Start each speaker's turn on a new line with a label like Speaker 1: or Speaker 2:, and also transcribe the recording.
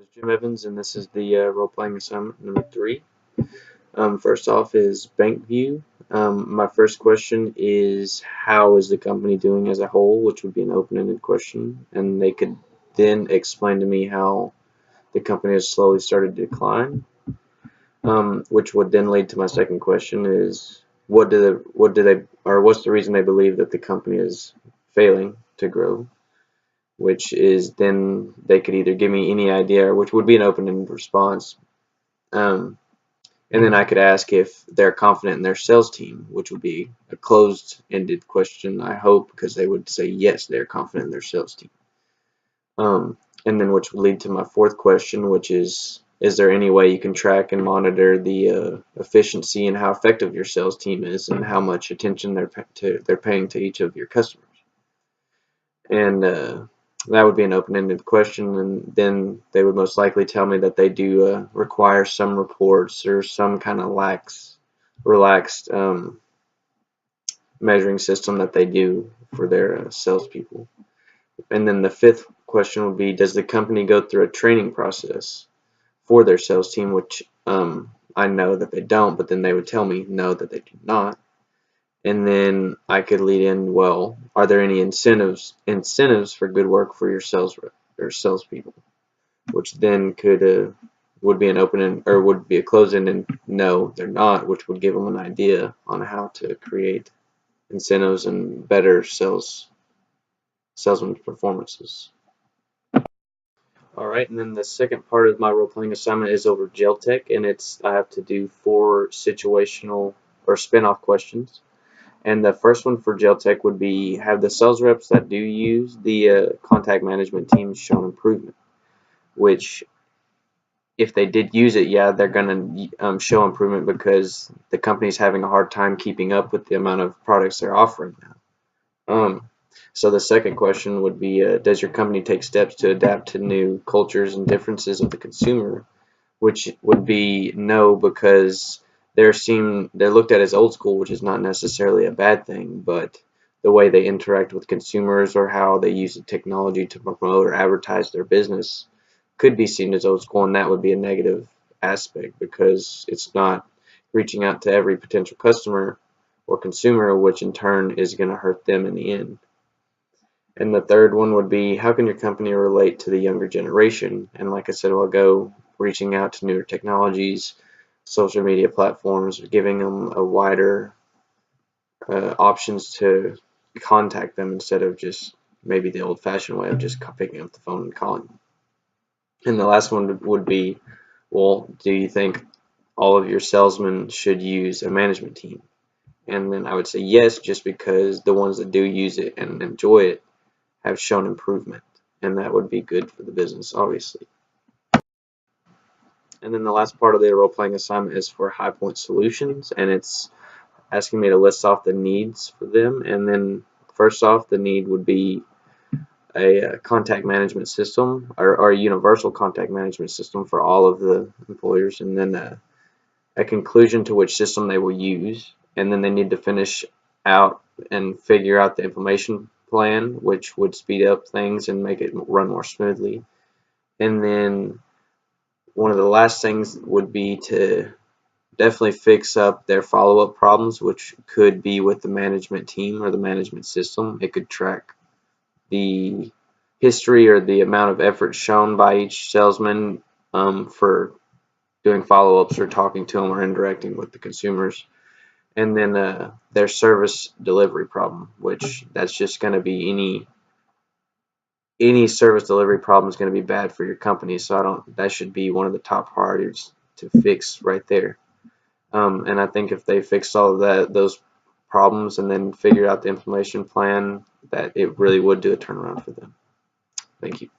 Speaker 1: Is Jim Evans, and this is the role-playing assignment number 3. First off is Bank View. My first question is, how is the company doing as a whole, which would be an open-ended question, and they could then explain to me how the company has slowly started to decline, which would then lead to my second question is, what's the reason they believe that the company is failing to grow? Which is then they could either give me any idea, which would be an open-ended response, um, and then I could ask if they're confident in their sales team, which would be a closed-ended question, I hope, because they would say yes, they're confident in their sales team. And then which would lead to my fourth question, which is there any way you can track and monitor the efficiency and how effective your sales team is and how much attention they're paying to each of your customers? And that would be an open-ended question, and then they would most likely tell me that they do require some reports or some kind of relaxed measuring system that they do for their salespeople. And then the fifth question would be, does the company go through a training process for their sales team, which I know that they don't, but then they would tell me no, that they do not. And then I could lead in, well, are there any incentives for good work for your sales rep or salespeople? Which then would be an open or would be a closed-ended no, they're not, which would give them an idea on how to create incentives and better salesman performances. All right, and then the second part of my role-playing assignment is over Geltech, and I have to do 4 situational or spin-off questions. And the first one for Geltech would be, have the sales reps that do use the contact management team shown improvement? Which, if they did use it, yeah, they're going to show improvement because the company's having a hard time keeping up with the amount of products they're offering now. So the second question would be, does your company take steps to adapt to new cultures and differences of the consumer? Which would be no, because they're looked at as old school, which is not necessarily a bad thing, but the way they interact with consumers or how they use the technology to promote or advertise their business could be seen as old school, and that would be a negative aspect because it's not reaching out to every potential customer or consumer, which in turn is going to hurt them in the end. And the third one would be, how can your company relate to the younger generation? And like I said a while ago, reaching out to newer technologies, social media platforms, giving them a wider options to contact them instead of just maybe the old-fashioned way of just picking up the phone and calling them. And the last one would be, well, do you think all of your salesmen should use a management team? And then I would say yes, just because the ones that do use it and enjoy it have shown improvement, and that would be good for the business, obviously. And then the last part of the role-playing assignment is for High Point Solutions, and it's asking me to list off the needs for them. And then first off, the need would be a contact management system or a universal contact management system for all of the employers, and then a conclusion to which system they will use, and then they need to finish out and figure out the implementation plan, which would speed up things and make it run more smoothly. And then one of the last things would be to definitely fix up their follow-up problems, which could be with the management team or the management system. It could track the history or the amount of effort shown by each salesman for doing follow-ups or talking to them or interacting with the consumers. And then their service delivery problem, which that's just going to be any service delivery problem is going to be bad for your company. So that should be one of the top priorities to fix right there. And I think if they fixed all of those problems and then figured out the implementation plan, that it really would do a turnaround for them. Thank you.